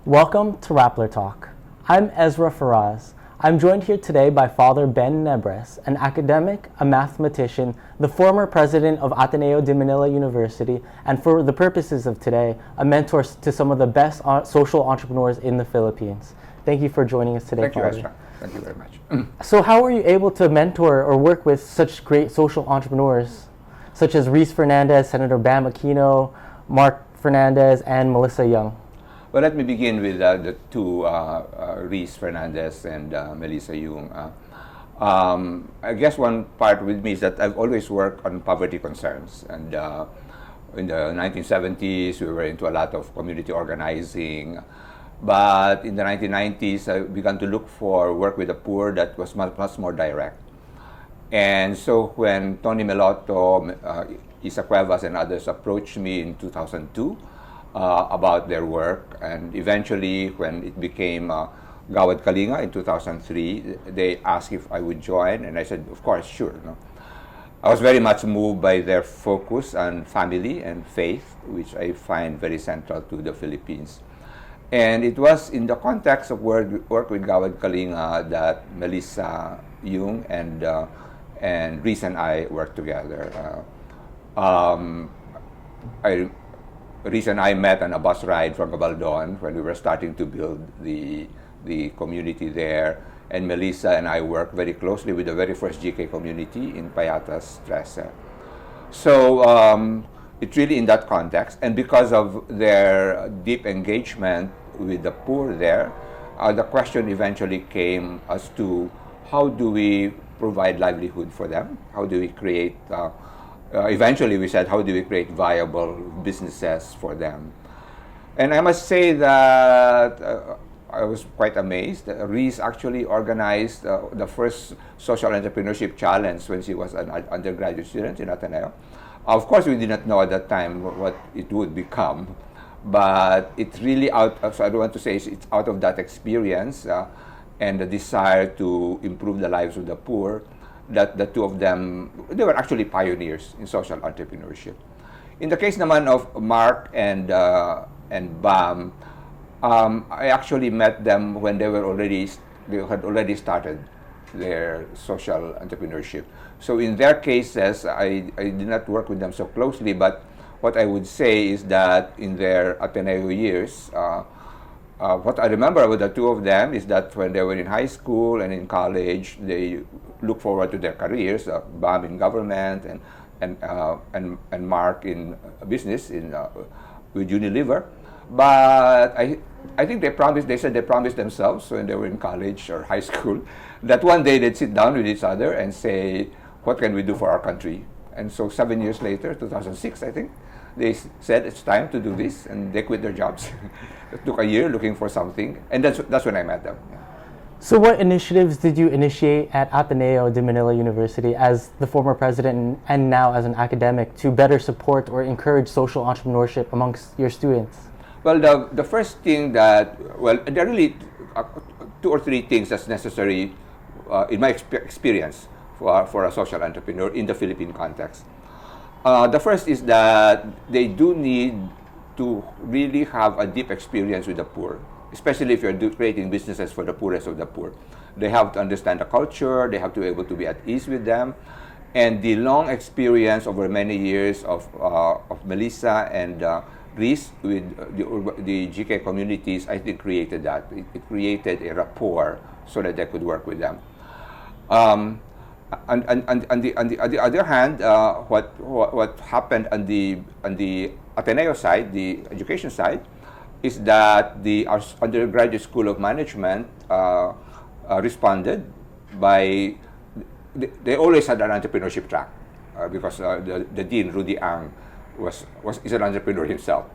Welcome to Rappler Talk. I'm Ezra Faraz. I'm joined here today by Father Ben Nebres, an academic, a mathematician, the former president of Ateneo de Manila University, and for the purposes of today, a mentor to some of the best social entrepreneurs in the Philippines. Thank you for joining us today, Thank you, Father. Ezra. Thank you very much. So how were you able to mentor or work with such great social entrepreneurs, such as Reese Fernandez, Senator Bam Aquino, Mark Fernandez, and Melissa Young? Well, let me begin with the two, Reese Fernandez and Melissa Yung. I guess one part with me is that I've always worked on poverty concerns. And in the 1970s, we were into a lot of community organizing. But in the 1990s, I began to look for work with the poor that was much more direct. And so when Tony Meloto, Isa Cuevas, and others approached me in 2002, about their work, and eventually when it became Gawad Kalinga in 2003, they asked if I would join, and I said, of course, sure. No? I was very much moved by their focus on family and faith, which I find very central to the Philippines. And it was in the context of work with Gawad Kalinga that Melissa Yung and Reese and I worked together. Reese and I met on a bus ride from Gabaldon when we were starting to build the community there. And Melissa and I worked very closely with the very first GK community in Payatas, Trece. So it's really in that context. And because of their deep engagement with the poor there, the question eventually came as to how do we provide livelihood for them? How do we create eventually we said, how do we create viable businesses for them? And I must say that I was quite amazed. Reese actually organized the first social entrepreneurship challenge when she was an undergraduate student in Ateneo. Of course, we did not know at that time what it would become, but it's really so I don't want to say it's out of that experience and the desire to improve the lives of the poor, that the two of them, they were actually pioneers in social entrepreneurship. In the case naman of Mark and Bam, I actually met them when they had already started their social entrepreneurship. So in their cases, I did not work with them so closely, but what I would say is that in their Ateneo years, what I remember about the two of them is that when they were in high school and in college, they look forward to their careers. Bam in government and Mark in business with Unilever. But I think they said they promised themselves when they were in college or high school that one day they'd sit down with each other and say, what can we do for our country? And so 7 years later, 2006, I think, they said it's time to do this, and they quit their jobs. It took a year looking for something, and that's when I met them. Yeah. So what initiatives did you initiate at Ateneo de Manila University as the former president and now as an academic to better support or encourage social entrepreneurship amongst your students? Well, the first thing there are really 2 or 3 things that's necessary in my experience for a social entrepreneur in the Philippine context. The first is that they do need to really have a deep experience with the poor, especially if you're creating businesses for the poorest of the poor. They have to understand the culture, they have to be able to be at ease with them, and the long experience over many years of Melissa and Reese with the GK communities, I think created that. It created a rapport so that they could work with them. On the other hand, what happened on the Ateneo side, the education side, is that our undergraduate school of management responded by they always had an entrepreneurship track because the dean Rudy Ang is an entrepreneur himself,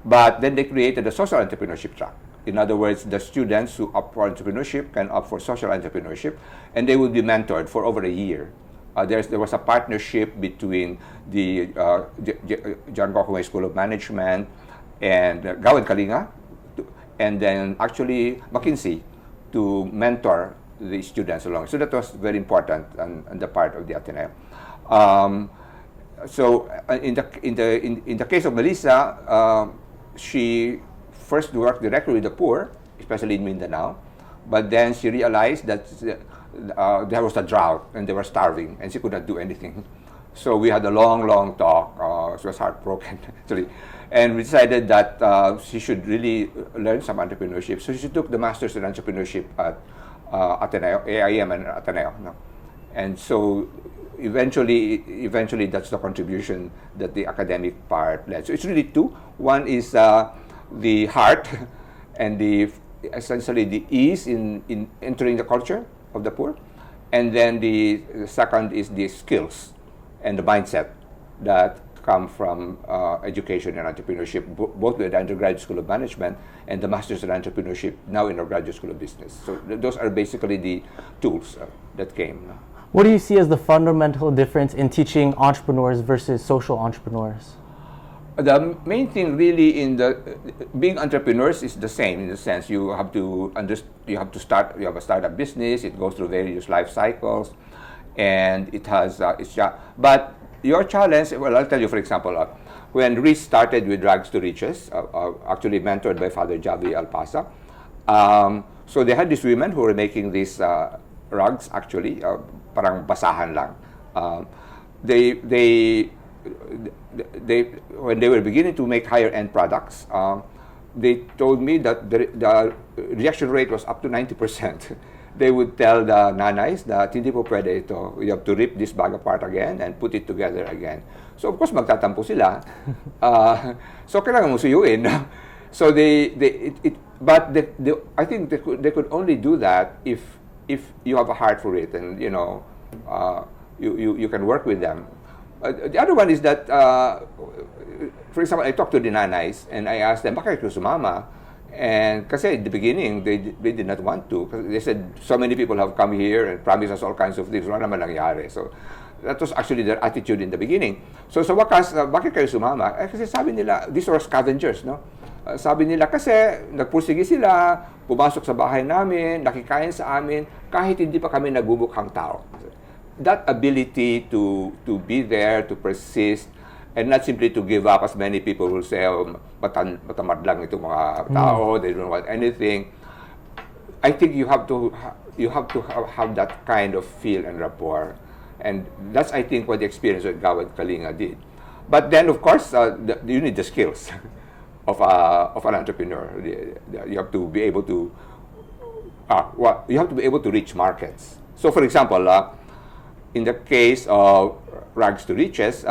but then they created a social entrepreneurship track. In other words, the students who opt for entrepreneurship can opt for social entrepreneurship, and they will be mentored for over a year. There was a partnership between the John Gokongwei School of Management and Gawad Kalinga, and then actually McKinsey to mentor the students along. So that was very important on the part of the Ateneo. So in the case of Melissa, she first worked directly with the poor, especially in Mindanao. But then she realized that there was a drought and they were starving and she could not do anything. So we had a long, long talk. She was heartbroken, actually. And we decided that she should really learn some entrepreneurship. So she took the Masters in Entrepreneurship at Ateneo, AIM and Ateneo. No? And so eventually that's the contribution that the academic part led. So it's really two. One is the heart and essentially the ease in entering the culture of the poor. And then the second is the skills and the mindset that come from education and entrepreneurship, both with the Undergraduate School of Management and the Masters in Entrepreneurship now in our Graduate School of Business. So those are basically the tools that came. What do you see as the fundamental difference in teaching entrepreneurs versus social entrepreneurs? The main thing really in being entrepreneurs is the same in the sense you have to you have a startup business. It goes through various life cycles, and it has but your challenge. Well, I'll tell you, for example, when Reese started with Rags to Riches, actually mentored by Father Javi Alpasa. So they had these women who were making these rugs, actually, parang basahan lang. They when they were beginning to make higher end products, they told me that the rejection rate was up to 90%. They would tell the nanays that hindi po pwede ito. You have to rip this bag apart again and put it together again. So of course magtatampo sila. So kailangan mo suyuin. So I think they could only do that if you have a heart for it and you can work with them. The other one is that, for example, I talked to the nanays and I asked them, bakit kayo sumama? And kasi at the beginning, they did not want to. They said, so many people have come here and promised us all kinds of things. Wala naman nangyari. So that was actually their attitude in the beginning. So sa wakas, bakit kayo sumama? Kasi sabi nila, these were scavengers, no? Sabi nila kasi nagpursige sila, pumasok sa bahay namin, nakikain sa amin, kahit hindi pa kami nagbubukhang tao. That ability to be there, to persist, and not simply to give up, as many people will say, matamad lang itong mga tao, they don't want anything. I think you have to have that kind of feel and rapport, and that's I think what the experience with Gawad Kalinga did. But then of course you need the skills of an entrepreneur. You have to be able to reach markets. So for example, in the case of Rags to Riches,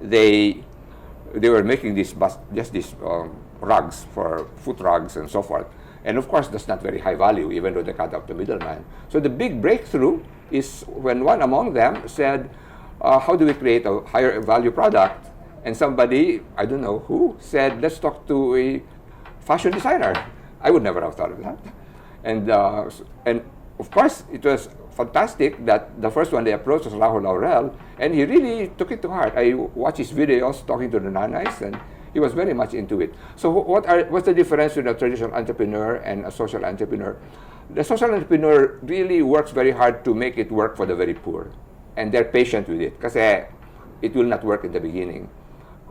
they were making these rugs for foot rugs and so forth. And of course, that's not very high value, even though they cut out the middleman. So the big breakthrough is when one among them said, how do we create a higher value product? And somebody, I don't know who, said, let's talk to a fashion designer. I would never have thought of that. And of course, it was fantastic that the first one they approached was Rahul Laurel, and he really took it to heart. I watched his videos talking to the nanays, and he was very much into it. So what's the difference between a traditional entrepreneur and a social entrepreneur? The social entrepreneur really works very hard to make it work for the very poor, and they're patient with it, because it will not work in the beginning.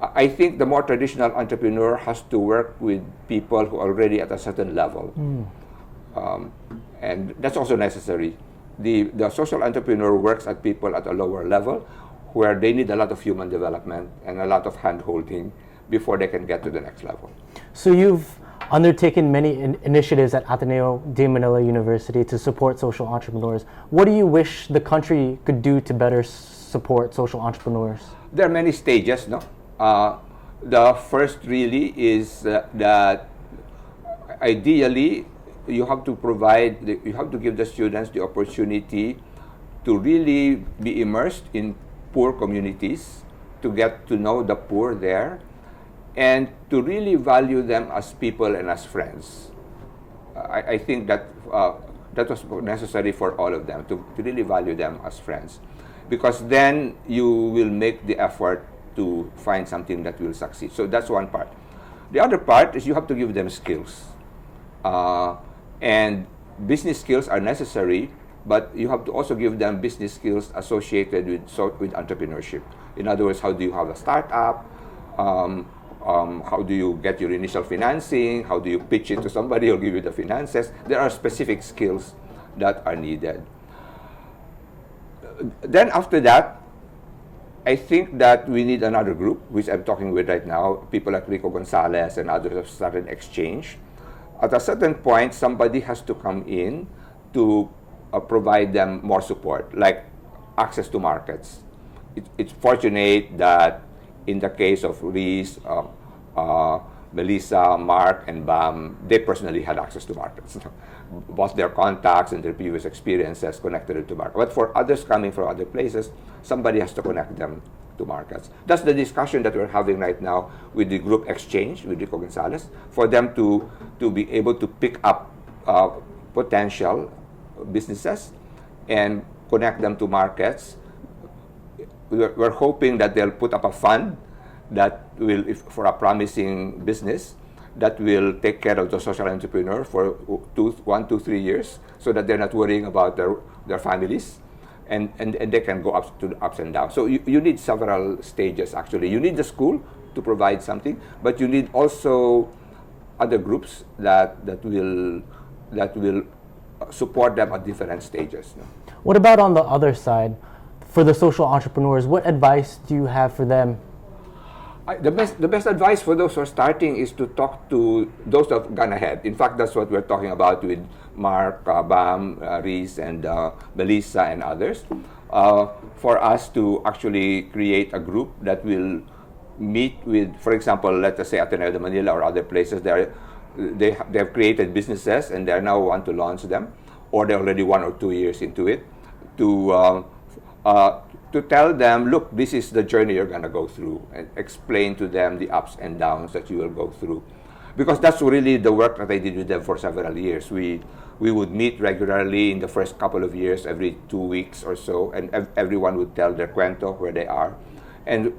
I think the more traditional entrepreneur has to work with people who are already at a certain level, and that's also necessary. The social entrepreneur works at people at a lower level where they need a lot of human development and a lot of hand-holding before they can get to the next level. So you've undertaken many initiatives at Ateneo de Manila University to support social entrepreneurs. What do you wish the country could do to better support social entrepreneurs? There are many stages, no? The first really is that ideally you have to give the students the opportunity to really be immersed in poor communities, to get to know the poor there, and to really value them as people and as friends. I think that was necessary for all of them, to really value them as friends, because then you will make the effort to find something that will succeed. So that's one part. The other part is you have to give them skills. And business skills are necessary, but you have to also give them business skills associated with entrepreneurship. In other words, how do you have a startup? how do you get your initial financing? How do you pitch it to somebody who'll give you the finances? There are specific skills that are needed. Then after that, I think that we need another group, which I'm talking with right now. People like Rico Gonzalez and others have started exchange. At a certain point, somebody has to come in to provide them more support, like access to markets. It's fortunate that in the case of Reese, Melissa, Mark, and Bam, they personally had access to markets. Both their contacts and their previous experiences connected it to market. But for others coming from other places, somebody has to connect them to markets. That's the discussion that we're having right now with the group exchange, with Rico Gonzalez, for them to be able to pick up potential businesses and connect them to markets. We're hoping that they'll put up a fund that will, for a promising business, that will take care of the social entrepreneur for 1, 2, 3 years, so that they're not worrying about their families, and they can go ups and downs. So you need several stages, actually. You need the school to provide something, but you need also other groups that will support them at different stages. What about on the other side, for the social entrepreneurs? What advice do you have for them? The best advice for those who are starting is to talk to those who have gone ahead. In fact, that's what we're talking about with Mark, Bam, Reese, and Melissa, and others. For us to actually create a group that will meet with, for example, let us say Ateneo de Manila or other places. They have created businesses and they now want to launch them, or they're already 1 or 2 years into it, to tell them, look, this is the journey you're going to go through, and explain to them the ups and downs that you will go through. Because that's really the work that I did with them for several years. We would meet regularly in the first couple of years, every 2 weeks or so, and everyone would tell their cuento, where they are. And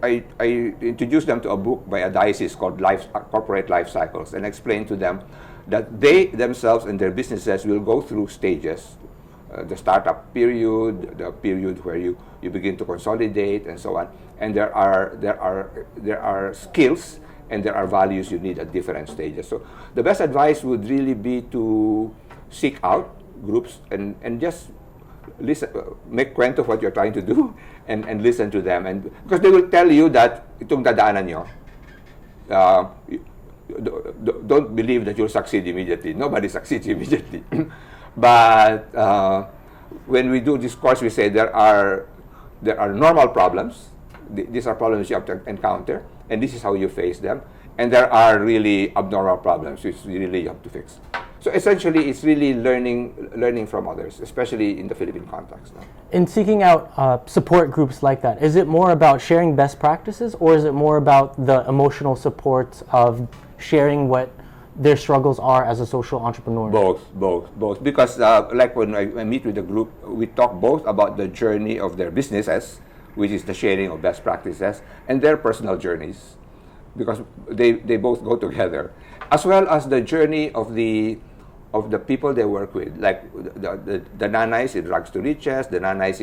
I introduced them to a book by a diocese called Corporate Life Cycles, and explained to them that they themselves and their businesses will go through stages. The startup period, the period where you begin to consolidate, and so on. And there are skills and there are values you need at different stages. So the best advice would really be to seek out groups and just listen, make kwento of what you're trying to do, and listen to them. And because they will tell you that itong dadaanan nyo, don't believe that you'll succeed immediately. Nobody succeeds immediately. But when we do this course, we say there are normal problems. These are problems you have to encounter, and this is how you face them. And there are really abnormal problems which really you have to fix. So essentially, it's really learning from others, especially in the Philippine context. In seeking out support groups like that, is it more about sharing best practices, or is it more about the emotional support of sharing what their struggles are as a social entrepreneur? Both. Because like when I meet with the group, we talk both about the journey of their businesses, which is the sharing of best practices, and their personal journeys, because they both go together, as well as the journey of the people they work with, like the nanais in Rags to Riches, the nanais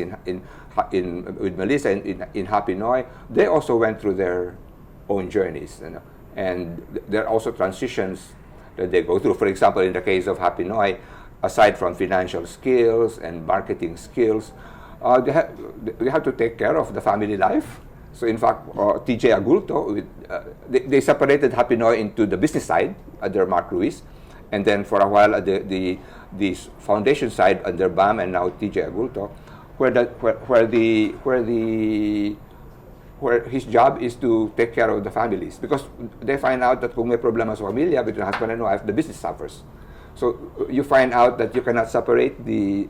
with Melissa in Happy Noi. They also went through their own journeys, and there are also transitions that they go through. For example, in the case of Happy Noi, aside from financial skills and marketing skills, they have to take care of the family life. So in fact, TJ Agulto, they separated Happy Noi into the business side under Mark Ruiz, and then for a while at the foundation side under BAM, and now TJ Agulto, where his job is to take care of the families, because they find out that kung may problema sa pamilya between husband and wife, the business suffers. So you find out that you cannot separate the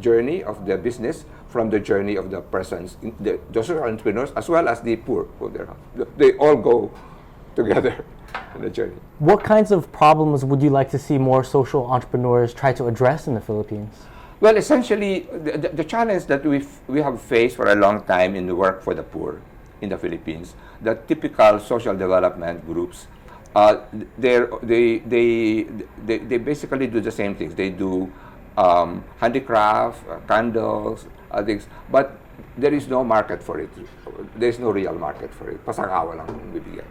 journey of the business from the journey of the persons, the social entrepreneurs, as well as the poor. They all go together in the journey. What kinds of problems would you like to see more social entrepreneurs try to address in the Philippines? Well, essentially, the challenge that we have faced for a long time in the work for the poor in the Philippines, the typical social development groups, they basically do the same things. They do handicraft, candles, things, but there is no market for it. There is no real market for it. Pasang-awa lang bibigyan.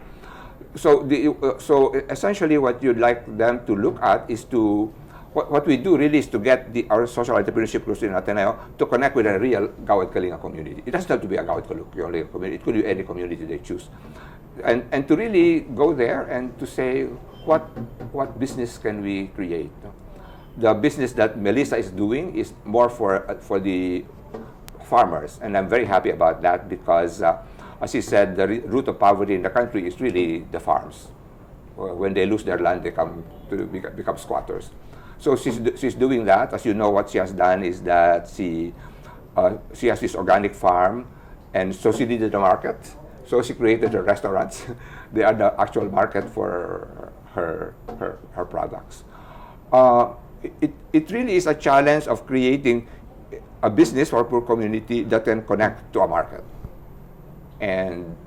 So essentially, what you'd like them to look at is to what we do really is to get our social entrepreneurship groups in Ateneo to connect with a real Gawad Kalinga community. It doesn't have to be a Gawad Kalinga community. It could be any community they choose, and to really go there and to say what business can we create. The business that Melissa is doing is more for the farmers, and I'm very happy about that because, as he said, the root of poverty in the country is really the farms. When they lose their land, they come to become squatters. So she's doing that. As you know, what she has done is that she has this organic farm, and so she needed a market. So she created the restaurants. They are the actual market for her products. It really is a challenge of creating a business for a poor community that can connect to a market. And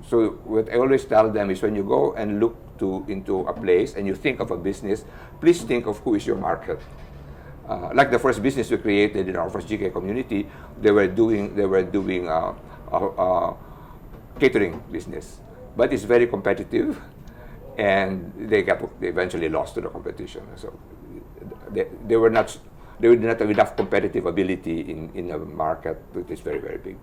so what I always tell them is when you go and look into a place and you think of a business, please think of who is your market. Like the first business we created in our first GK community, they were doing catering business, but it's very competitive, and they eventually lost to the competition. So they did not have enough competitive ability in a market that is very, very big.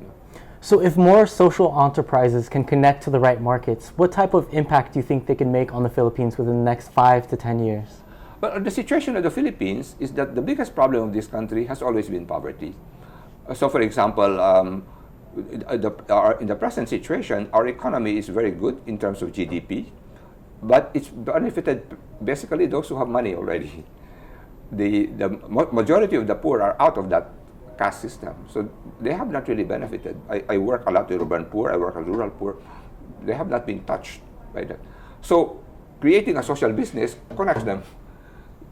So if more social enterprises can connect to the right markets, what type of impact do you think they can make on the Philippines within the next 5 to 10 years? Well, the situation of the Philippines is that the biggest problem of this country has always been poverty. So, for example, in the present situation, our economy is very good in terms of GDP, but it's benefited basically those who have money already. The majority of the poor are out of that caste system, so they have not really benefited. I work a lot with urban poor, I work with rural poor. They have not been touched by that. So creating a social business connects them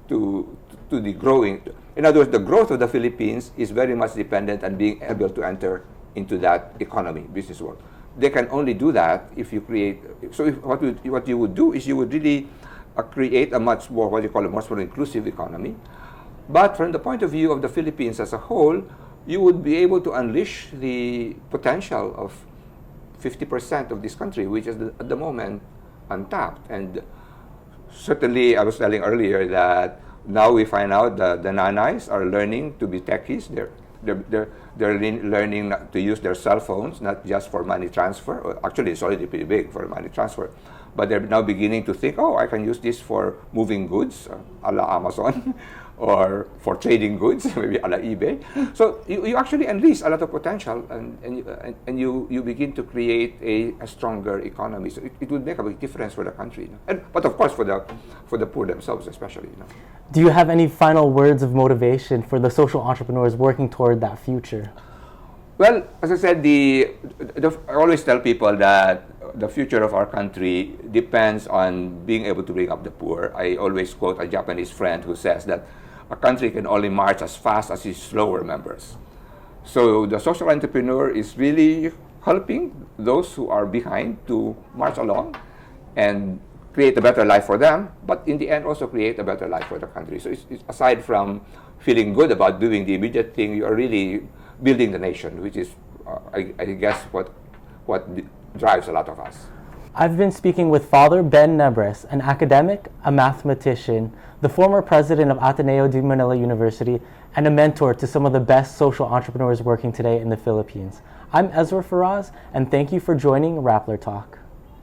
to the growing. In other words, the growth of the Philippines is very much dependent on being able to enter into that economy, business world. They can only do that if you create. So what you would do is you would really create a much more, what you call a much more inclusive economy. But from the point of view of the Philippines as a whole, you would be able to unleash the potential of 50% of this country, which is at the moment untapped. And certainly, I was telling earlier that now we find out that the nanays are learning to be techies. They're learning to use their cell phones, not just for money transfer. Actually, it's already pretty big for money transfer. But they're now beginning to think, oh, I can use this for moving goods, a la Amazon, or for trading goods, maybe a la eBay. So you actually unleash a lot of potential, and you begin to create a stronger economy. So it would make a big difference for the country, but of course for the poor themselves especially. Do you have any final words of motivation for the social entrepreneurs working toward that future? Well, as I said, I always tell people that the future of our country depends on being able to bring up the poor. I always quote a Japanese friend who says that a country can only march as fast as its slower members. So the social entrepreneur is really helping those who are behind to march along and create a better life for them, but in the end also create a better life for the country. So it's aside from feeling good about doing the immediate thing, you are really building the nation, which is, I guess, what drives a lot of us. I've been speaking with Father Ben Nebres, an academic, a mathematician, the former president of Ateneo de Manila University, and a mentor to some of the best social entrepreneurs working today in the Philippines. I'm Ezra Faraz, and thank you for joining Rappler Talk.